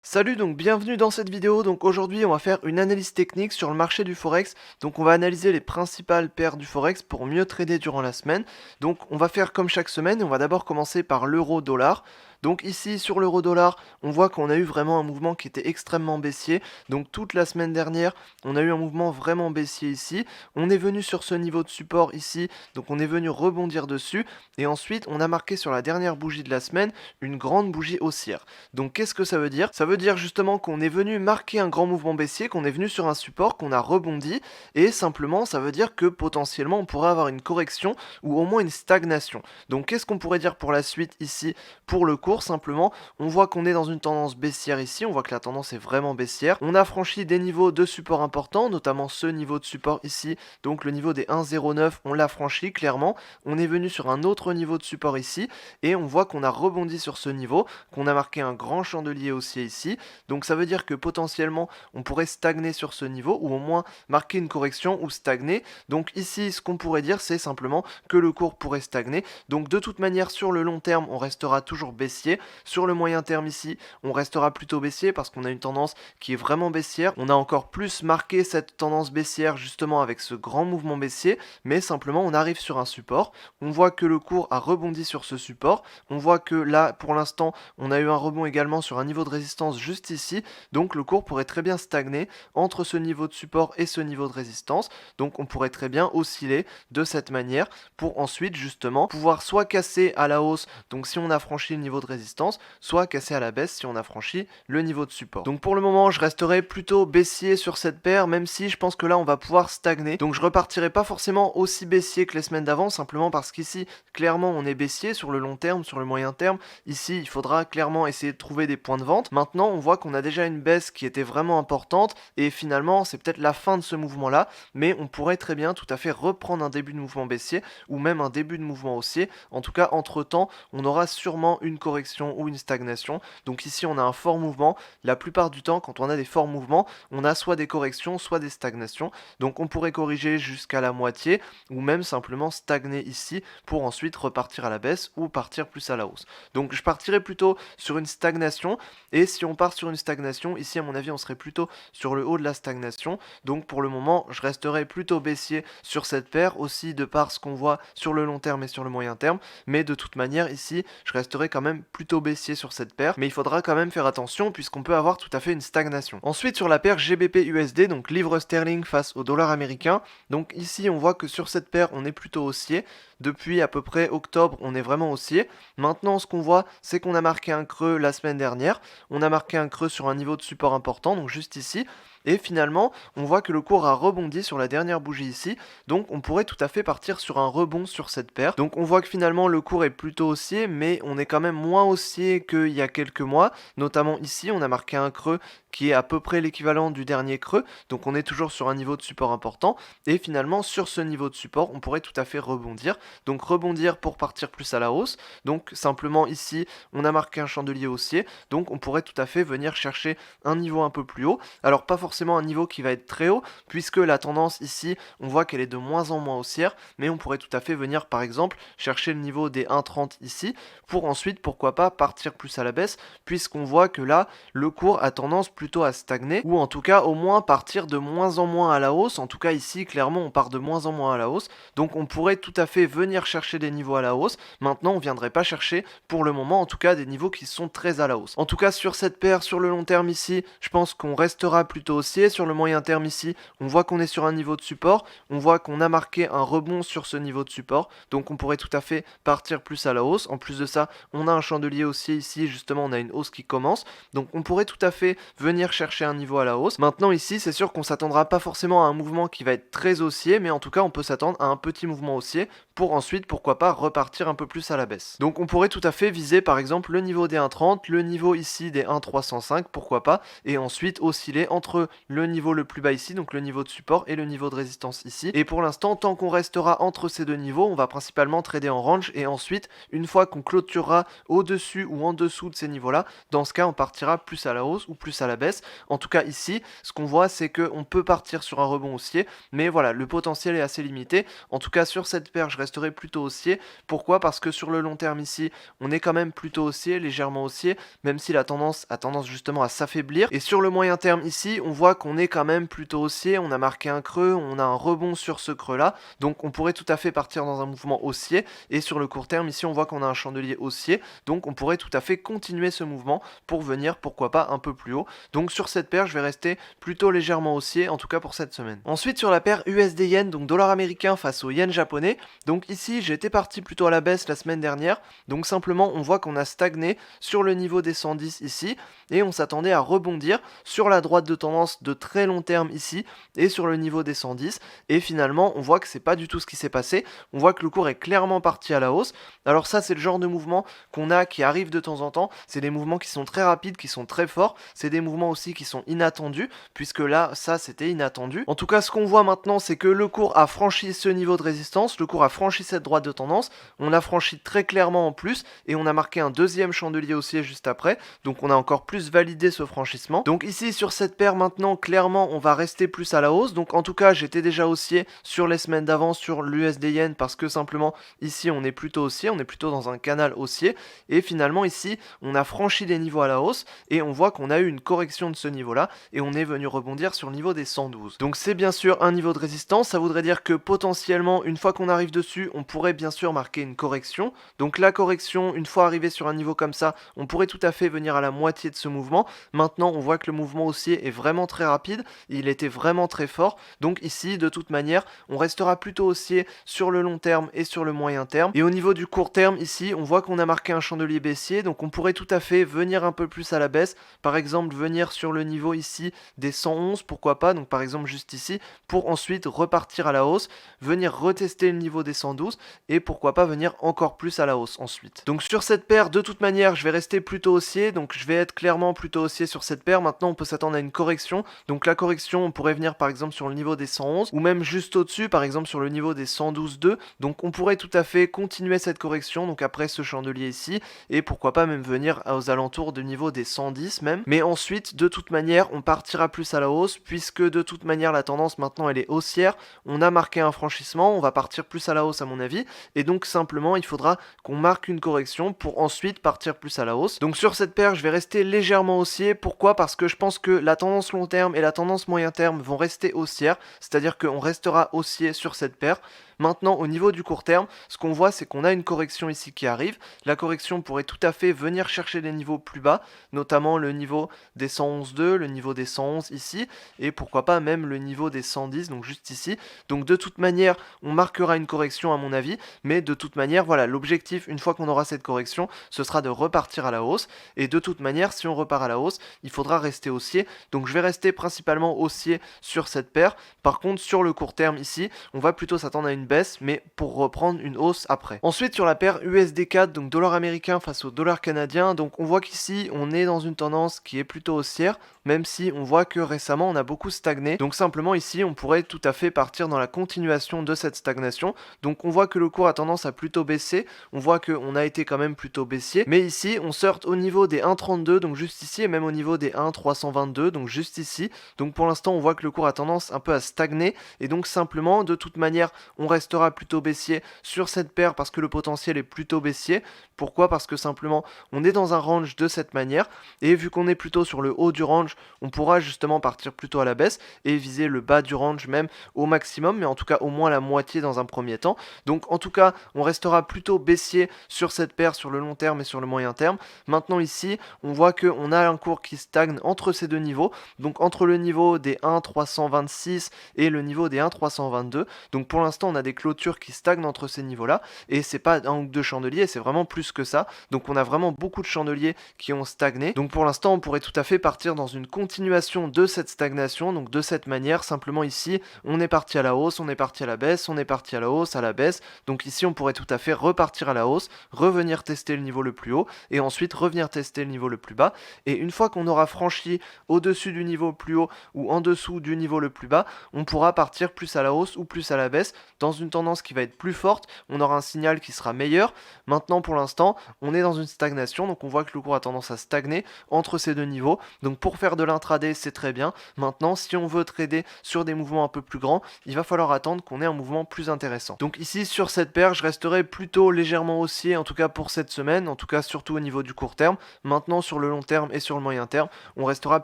Salut, donc bienvenue dans cette vidéo. Donc aujourd'hui, on va faire une analyse technique sur le marché du Forex. Donc on va analyser les principales paires du Forex pour mieux trader durant la semaine. Donc on va faire comme chaque semaine, on va d'abord commencer par l'euro-dollar. Donc ici sur l'euro-dollar, on voit qu'on a eu vraiment un mouvement qui était extrêmement baissier. Donc toute la semaine dernière, on a eu un mouvement vraiment baissier ici. On est venu sur ce niveau de support ici, donc on est venu rebondir dessus. Et ensuite, on a marqué sur la dernière bougie de la semaine une grande bougie haussière. Donc qu'est-ce que ça veut dire? Ça veut dire justement qu'on est venu marquer un grand mouvement baissier, qu'on est venu sur un support, qu'on a rebondi, et simplement ça veut dire que potentiellement on pourrait avoir une correction ou au moins une stagnation. Donc qu'est-ce qu'on pourrait dire pour la suite ici pour le cours? Simplement, on voit qu'on est dans une tendance baissière ici, on voit que la tendance est vraiment baissière. On a franchi des niveaux de support importants, notamment ce niveau de support ici, donc le niveau des 1,09, on l'a franchi clairement. On est venu sur un autre niveau de support ici, et on voit qu'on a rebondi sur ce niveau, qu'on a marqué un grand chandelier haussier ici. Donc ça veut dire que potentiellement on pourrait stagner sur ce niveau ou au moins marquer une correction ou stagner. Donc ici ce qu'on pourrait dire c'est simplement que le cours pourrait stagner. Donc de toute manière sur le long terme on restera toujours baissier. Sur le moyen terme ici on restera plutôt baissier parce qu'on a une tendance qui est vraiment baissière. On a encore plus marqué cette tendance baissière justement avec ce grand mouvement baissier, mais simplement on arrive sur un support. On voit que le cours a rebondi sur ce support. On voit que là pour l'instant on a eu un rebond également sur un niveau de résistance juste ici, donc le cours pourrait très bien stagner entre ce niveau de support et ce niveau de résistance, donc on pourrait très bien osciller de cette manière pour ensuite justement pouvoir soit casser à la hausse, donc si on a franchi le niveau de résistance, soit casser à la baisse si on a franchi le niveau de support. Donc pour le moment je resterai plutôt baissier sur cette paire, même si je pense que là on va pouvoir stagner, donc je repartirai pas forcément aussi baissier que les semaines d'avant, simplement parce qu'ici clairement on est baissier sur le long terme, sur le moyen terme. Ici il faudra clairement essayer de trouver des points de vente. Maintenant on voit qu'on a déjà une baisse qui était vraiment importante et finalement c'est peut-être la fin de ce mouvement là, mais on pourrait très bien tout à fait reprendre un début de mouvement baissier ou même un début de mouvement haussier. En tout cas entre temps on aura sûrement une correction ou une stagnation. Donc ici on a un fort mouvement. La plupart du temps quand on a des forts mouvements on a soit des corrections soit des stagnations. Donc on pourrait corriger jusqu'à la moitié ou même simplement stagner ici pour ensuite repartir à la baisse ou partir plus à la hausse. Donc je partirais plutôt sur une stagnation, et si on part sur une stagnation, ici à mon avis on serait plutôt sur le haut de la stagnation. Donc pour le moment je resterai plutôt baissier sur cette paire, aussi de par ce qu'on voit sur le long terme et sur le moyen terme, mais de toute manière ici je resterai quand même plutôt baissier sur cette paire, mais il faudra quand même faire attention puisqu'on peut avoir tout à fait une stagnation. Ensuite sur la paire GBP USD, donc livre sterling face au dollar américain, donc ici on voit que sur cette paire on est plutôt haussier. Depuis à peu près octobre, on est vraiment haussier. Maintenant, ce qu'on voit, c'est qu'on a marqué un creux la semaine dernière. On a marqué un creux sur un niveau de support important, donc juste ici. Et finalement, on voit que le cours a rebondi sur la dernière bougie ici. Donc on pourrait tout à fait partir sur un rebond sur cette paire. Donc on voit que finalement le cours est plutôt haussier, mais on est quand même moins haussier qu'il y a quelques mois. Notamment ici, on a marqué un creux qui est à peu près l'équivalent du dernier creux. Donc on est toujours sur un niveau de support important. Et finalement, sur ce niveau de support, on pourrait tout à fait rebondir. Donc rebondir pour partir plus à la hausse. Donc simplement ici, on a marqué un chandelier haussier. Donc on pourrait tout à fait venir chercher un niveau un peu plus haut. Alors pas forcément un niveau qui va être très haut, puisque la tendance ici, on voit qu'elle est de moins en moins haussière, mais on pourrait tout à fait venir par exemple chercher le niveau des 1,30 ici, pour ensuite pourquoi pas partir plus à la baisse, puisqu'on voit que là, le cours a tendance plutôt à stagner, ou en tout cas au moins partir de moins en moins à la hausse. En tout cas ici, clairement, on part de moins en moins à la hausse, donc on pourrait tout à fait venir chercher des niveaux à la hausse. Maintenant, on viendrait pas chercher, pour le moment en tout cas, des niveaux qui sont très à la hausse. En tout cas, sur cette paire, sur le long terme ici, je pense qu'on restera plutôt haussier. Sur le moyen terme ici, on voit qu'on est sur un niveau de support, on voit qu'on a marqué un rebond sur ce niveau de support, donc on pourrait tout à fait partir plus à la hausse. En plus de ça, on a un chandelier haussier ici, justement on a une hausse qui commence, donc on pourrait tout à fait venir chercher un niveau à la hausse. Maintenant ici, c'est sûr qu'on s'attendra pas forcément à un mouvement qui va être très haussier, mais en tout cas on peut s'attendre à un petit mouvement haussier pour ensuite, pourquoi pas, repartir un peu plus à la baisse. Donc on pourrait tout à fait viser par exemple le niveau des 1,30, le niveau ici des 1,305, pourquoi pas, et ensuite osciller entre le niveau le plus bas ici, donc le niveau de support, et le niveau de résistance ici. Et pour l'instant, tant qu'on restera entre ces deux niveaux, on va principalement trader en range, et ensuite, une fois qu'on clôturera au-dessus ou en dessous de ces niveaux-là, dans ce cas, on partira plus à la hausse ou plus à la baisse. En tout cas ici, ce qu'on voit, c'est qu'on peut partir sur un rebond haussier, mais voilà, le potentiel est assez limité. En tout cas, sur cette paire, je reste resterai plutôt haussier. Pourquoi? Parce que sur le long terme ici, on est quand même plutôt haussier, légèrement haussier, même si la tendance a tendance justement à s'affaiblir. Et sur le moyen terme ici, on voit qu'on est quand même plutôt haussier, on a marqué un creux, on a un rebond sur ce creux là, donc on pourrait tout à fait partir dans un mouvement haussier. Et sur le court terme ici, on voit qu'on a un chandelier haussier, donc on pourrait tout à fait continuer ce mouvement pour venir, pourquoi pas, un peu plus haut. Donc sur cette paire, je vais rester plutôt légèrement haussier, en tout cas pour cette semaine. Ensuite sur la paire USD Yen, donc dollar américain face au yen japonais, donc ici j'étais parti plutôt à la baisse la semaine dernière, donc simplement on voit qu'on a stagné sur le niveau des 110 ici, et on s'attendait à rebondir sur la droite de tendance de très long terme ici, et sur le niveau des 110, et finalement on voit que c'est pas du tout ce qui s'est passé, on voit que le cours est clairement parti à la hausse. Alors ça c'est le genre de mouvement qu'on a, qui arrive de temps en temps, c'est des mouvements qui sont très rapides, qui sont très forts, c'est des mouvements aussi qui sont inattendus, puisque là ça c'était inattendu. En tout cas ce qu'on voit maintenant c'est que le cours a franchi ce niveau de résistance, le cours a franchi cette droite de tendance, on l'a franchi très clairement en plus, et on a marqué un deuxième chandelier haussier juste après, donc on a encore plus validé ce franchissement. Donc ici sur cette paire maintenant clairement on va rester plus à la hausse, donc en tout cas j'étais déjà haussier sur les semaines d'avant sur l'USD Yen, parce que simplement ici on est plutôt haussier, on est plutôt dans un canal haussier, et finalement ici on a franchi les niveaux à la hausse, et on voit qu'on a eu une correction de ce niveau là, et on est venu rebondir sur le niveau des 112. Donc c'est bien sûr un niveau de résistance, ça voudrait dire que potentiellement une fois qu'on arrive dessus, on pourrait bien sûr marquer une correction. Donc la correction, une fois arrivé sur un niveau comme ça, on pourrait tout à fait venir à la moitié de ce mouvement. Maintenant on voit que le mouvement haussier est vraiment très rapide, il était vraiment très fort, donc ici de toute manière on restera plutôt haussier sur le long terme et sur le moyen terme. Et au niveau du court terme ici, on voit qu'on a marqué un chandelier baissier, donc on pourrait tout à fait venir un peu plus à la baisse, par exemple venir sur le niveau ici des 111, pourquoi pas, donc par exemple juste ici, pour ensuite repartir à la hausse, venir retester le niveau des 112, et pourquoi pas venir encore plus à la hausse ensuite. Donc sur cette paire, de toute manière, je vais rester plutôt haussier, donc je vais être clairement plutôt haussier sur cette paire. Maintenant on peut s'attendre à une correction, donc la correction on pourrait venir par exemple sur le niveau des 111, ou même juste au-dessus, par exemple sur le niveau des 112,2, donc on pourrait tout à fait continuer cette correction, donc après ce chandelier ici, et pourquoi pas même venir aux alentours du niveau des 110 même, mais ensuite de toute manière on partira plus à la hausse, puisque de toute manière la tendance maintenant elle est haussière, on a marqué un franchissement, on va partir plus à la hausse à mon avis, et donc simplement il faudra qu'on marque une correction pour ensuite partir plus à la hausse. Donc sur cette paire je vais rester légèrement haussier, pourquoi? Parce que je pense que la tendance long terme et la tendance moyen terme vont rester haussières, c'est-à-dire qu'on restera haussier sur cette paire. Maintenant au niveau du court terme, ce qu'on voit c'est qu'on a une correction ici qui arrive, la correction pourrait tout à fait venir chercher des niveaux plus bas, notamment le niveau des 111,2, le niveau des 111 ici, et pourquoi pas même le niveau des 110, donc juste ici. Donc de toute manière on marquera une correction à mon avis, mais de toute manière voilà, l'objectif une fois qu'on aura cette correction, ce sera de repartir à la hausse, et de toute manière si on repart à la hausse, il faudra rester haussier, donc je vais rester principalement haussier sur cette paire. Par contre sur le court terme ici, on va plutôt s'attendre à une baisse, mais pour reprendre une hausse après. Ensuite sur la paire USD4, donc dollar américain face au dollar canadien, donc on voit qu'ici on est dans une tendance qui est plutôt haussière, même si on voit que récemment on a beaucoup stagné, donc simplement ici on pourrait tout à fait partir dans la continuation de cette stagnation. Donc on voit que le cours a tendance à plutôt baisser, on voit qu'on a été quand même plutôt baissier, mais ici on se heurte au niveau des 1,32, donc juste ici, et même au niveau des 1,322, donc juste ici. Donc pour l'instant on voit que le cours a tendance un peu à stagner, et donc simplement de toute manière on restera plutôt baissier sur cette paire parce que le potentiel est plutôt baissier. Pourquoi? Parce que simplement on est dans un range de cette manière, et vu qu'on est plutôt sur le haut du range, on pourra justement partir plutôt à la baisse et viser le bas du range même au maximum, mais en tout cas au moins la moitié dans un premier temps. Donc en tout cas on restera plutôt baissier sur cette paire sur le long terme et sur le moyen terme. Maintenant ici on voit qu'on a un cours qui stagne entre ces deux niveaux, donc entre le niveau des 1,326 et le niveau des 1,322. Donc pour l'instant on a des clôtures qui stagnent entre ces niveaux là, et c'est pas un ou deux chandeliers, c'est vraiment plus que ça. Donc on a vraiment beaucoup de chandeliers qui ont stagné, donc pour l'instant on pourrait tout à fait partir dans une continuation de cette stagnation, donc de cette manière. Simplement ici on est parti à la hausse, on est parti à la baisse, on est parti à la hausse, à la baisse, donc ici on pourrait tout à fait repartir à la hausse, revenir tester le niveau le plus haut, et ensuite revenir tester le niveau le plus bas, et une fois qu'on aura franchi au-dessus du niveau plus haut ou en dessous du niveau le plus bas, on pourra partir plus à la hausse ou plus à la baisse dans dans une tendance qui va être plus forte, on aura un signal qui sera meilleur. Maintenant pour l'instant, on est dans une stagnation, donc on voit que le cours a tendance à stagner entre ces deux niveaux. Donc pour faire de l'intraday, c'est très bien. Maintenant, si on veut trader sur des mouvements un peu plus grands, il va falloir attendre qu'on ait un mouvement plus intéressant. Donc ici sur cette paire, je resterai plutôt légèrement haussier, en tout cas pour cette semaine, en tout cas surtout au niveau du court terme. Maintenant sur le long terme et sur le moyen terme, on restera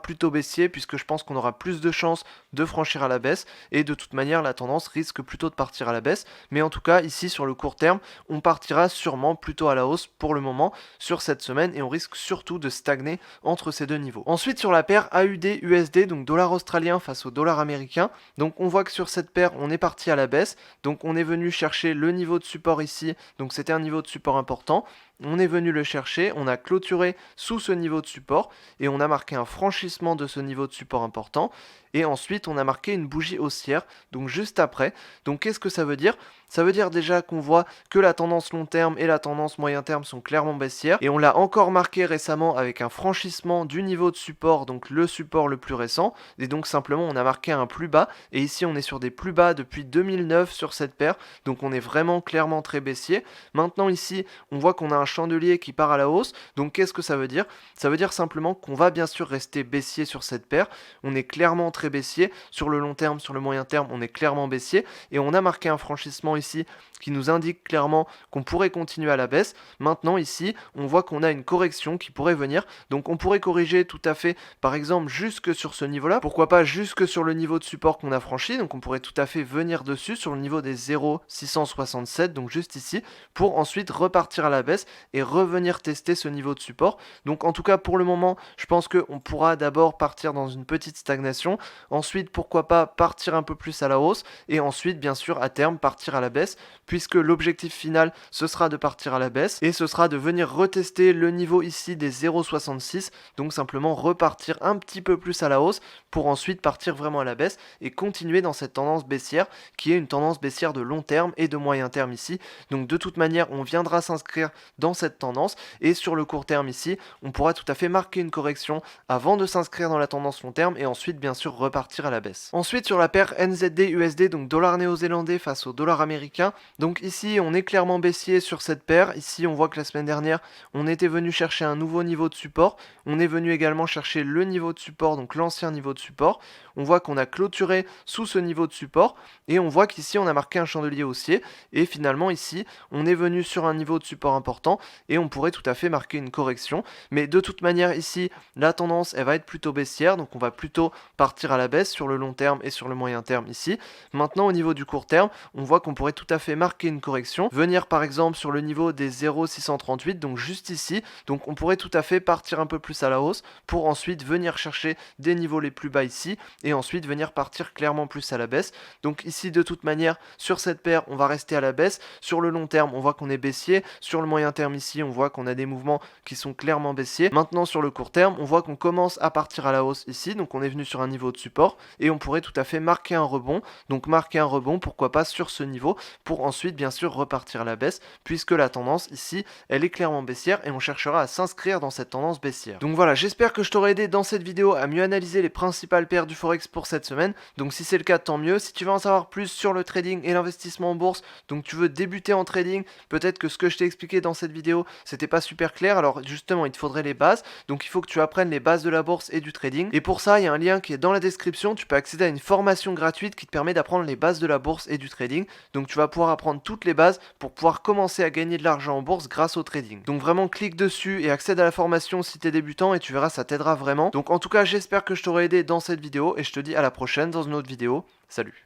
plutôt baissier puisque je pense qu'on aura plus de chances de franchir à la baisse et de toute manière la tendance risque plutôt de partir à la baisse. Mais en tout cas ici sur le court terme, on partira sûrement plutôt à la hausse pour le moment sur cette semaine et on risque surtout de stagner entre ces deux niveaux. Ensuite sur la paire AUD-USD, donc dollar australien face au dollar américain, donc on voit que sur cette paire on est parti à la baisse, donc on est venu chercher le niveau de support ici, donc c'était un niveau de support important. On est venu le chercher, on a clôturé sous ce niveau de support et on a marqué un franchissement de ce niveau de support important et ensuite on a marqué une bougie haussière, donc juste après. Donc qu'est-ce que ça veut dire? Ça veut dire déjà qu'on voit que la tendance long terme et la tendance moyen terme sont clairement baissières et on l'a encore marqué récemment avec un franchissement du niveau de support, donc le support le plus récent, et donc simplement on a marqué un plus bas et ici on est sur des plus bas depuis 2009 sur cette paire, donc on est vraiment clairement très baissier. Maintenant ici on voit qu'on a un chandelier qui part à la hausse, donc qu'est-ce que ça veut dire? Ça veut dire simplement qu'on va bien sûr rester baissier sur cette paire, on est clairement très baissier, sur le long terme, sur le moyen terme on est clairement baissier et on a marqué un franchissement ici qui nous indique clairement qu'on pourrait continuer à la baisse. Maintenant ici on voit qu'on a une correction qui pourrait venir, donc on pourrait corriger tout à fait par exemple jusque sur ce niveau là, pourquoi pas jusque sur le niveau de support qu'on a franchi, donc on pourrait tout à fait venir dessus sur le niveau des 0,667, donc juste ici, pour ensuite repartir à la baisse et revenir tester ce niveau de support. Donc en tout cas pour le moment je pense qu'on pourra d'abord partir dans une petite stagnation, ensuite pourquoi pas partir un peu plus à la hausse et ensuite bien sûr à terme partir à la baisse, puisque l'objectif final ce sera de partir à la baisse et ce sera de venir retester le niveau ici des 0,66, donc simplement repartir un petit peu plus à la hausse pour ensuite partir vraiment à la baisse et continuer dans cette tendance baissière qui est une tendance baissière de long terme et de moyen terme ici. Donc de toute manière on viendra s'inscrire dans cette tendance et sur le court terme ici on pourra tout à fait marquer une correction avant de s'inscrire dans la tendance long terme et ensuite bien sûr repartir à la baisse. Ensuite sur la paire NZD-USD, donc dollar néo-zélandais face au dollar américain, donc ici on est clairement baissier sur cette paire. Ici on voit que la semaine dernière on était venu chercher un nouveau niveau de support, on est venu également chercher le niveau de support, donc l'ancien niveau de support. On voit qu'on a clôturé sous ce niveau de support et on voit qu'ici on a marqué un chandelier haussier et finalement ici on est venu sur un niveau de support important et on pourrait tout à fait marquer une correction, mais de toute manière ici la tendance elle va être plutôt baissière, donc on va plutôt partir à la baisse sur le long terme et sur le moyen terme ici. Maintenant au niveau du court terme on voit qu'on pourrait tout à fait marquer une correction, venir par exemple sur le niveau des 0,638, donc juste ici, donc on pourrait tout à fait partir un peu plus à la hausse pour ensuite venir chercher des niveaux les plus bas ici et ensuite venir partir clairement plus à la baisse. Donc ici de toute manière sur cette paire on va rester à la baisse, sur le long terme on voit qu'on est baissier, sur le moyen terme ici on voit qu'on a des mouvements qui sont clairement baissiers. Maintenant sur le court terme on voit qu'on commence à partir à la hausse ici, donc on est venu sur un niveau de support et on pourrait tout à fait marquer un rebond, donc marquer un rebond pourquoi pas sur ce niveau pour ensuite bien sûr repartir à la baisse puisque la tendance ici elle est clairement baissière et on cherchera à s'inscrire dans cette tendance baissière. Donc voilà, j'espère que je t'aurai aidé dans cette vidéo à mieux analyser les principales paires du forex pour cette semaine, donc si c'est le cas tant mieux. Si tu veux en savoir plus sur le trading et l'investissement en bourse, donc tu veux débuter en trading, peut-être que ce que je t'ai expliqué dans cette vidéo c'était pas super clair, alors justement il te faudrait les bases, donc il faut que tu apprennes les bases de la bourse et du trading, et pour ça il y a un lien qui est dans la description, tu peux accéder à une formation gratuite qui te permet d'apprendre les bases de la bourse et du trading, donc tu vas pouvoir apprendre toutes les bases pour pouvoir commencer à gagner de l'argent en bourse grâce au trading. Donc vraiment clique dessus et accède à la formation si t'es débutant et tu verras ça t'aidera vraiment. Donc en tout cas j'espère que je t'aurai aidé dans cette vidéo et je te dis à la prochaine dans une autre vidéo. Salut!